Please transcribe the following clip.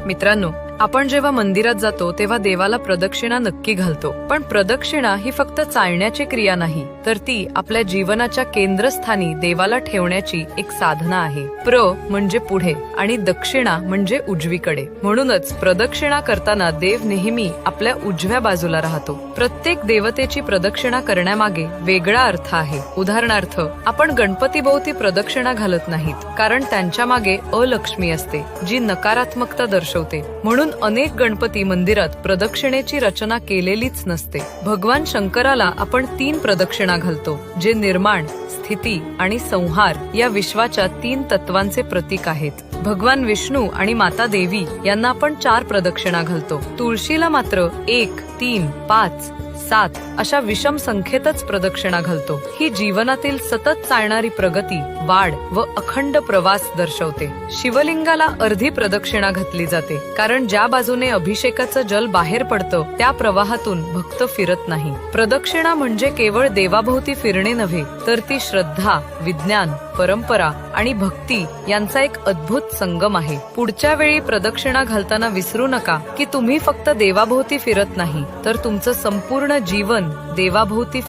मित्रांनो, आपण जेव्हा मंदिरात जातो तेव्हा देवाला प्रदक्षिणा नक्की घालतो, पण प्रदक्षिणा ही फक्त चालण्याची क्रिया नाही, तर ती आपल्या जीवनाच्या केंद्रस्थानी देवाला ठेवण्याची एक साधना आहे. म्हणजे पुढे आणि दक्षिणा म्हणजे उजवीकडे. म्हणूनच प्रदक्षिणा करताना देव नेहमी आपल्या उजव्या बाजूला राहतो. प्रत्येक देवतेची प्रदक्षिणा करण्यामागे वेगळा अर्थ आहे. उदाहरणार्थ, आपण गणपतीभोवती प्रदक्षिणा घालत नाहीत, कारण त्यांच्या मागे अलक्ष्मी असते, जी नकारात्मकता दर्शवते. म्हणून अनेक गणपती मंदिरात प्रदक्षिणेची रचना केलेलीच नसते. भगवान शंकराला आपण 3 प्रदक्षिणा घालतो, जे निर्माण, स्थिती आणि संहार या विश्वाच्या 3 तत्वांचे प्रतीक आहेत. भगवान विष्णू आणि माता देवी यांना आपण 4 प्रदक्षिणा घालतो. तुळशीला मात्र 1, 3, 5, 7 अशा विषम संख्येतच प्रदक्षिणा घालतो. ही जीवनातील सतत चालणारी प्रगती, वाढ व अखंड प्रवास दर्शवते. शिवलिंगाला अर्धी प्रदक्षिणा घातली जाते, कारण ज्या बाजूने अभिषेकाचं जल बाहेर पडतं त्या प्रवाहातून भक्त फिरत नाही. प्रदक्षिणा म्हणजे केवळ देवाभोवती फिरणे नव्हे, तर ती श्रद्धा, विज्ञान, परंपरा आणि भक्ती यांचा एक अद्भुत संगम आहे. पुढच्या वेळी प्रदक्षिणा घालताना विसरू नका की तुम्ही फक्त देवाभोवती फिरत नाही, तर तुमचं संपूर्ण जीवन देवाभोवती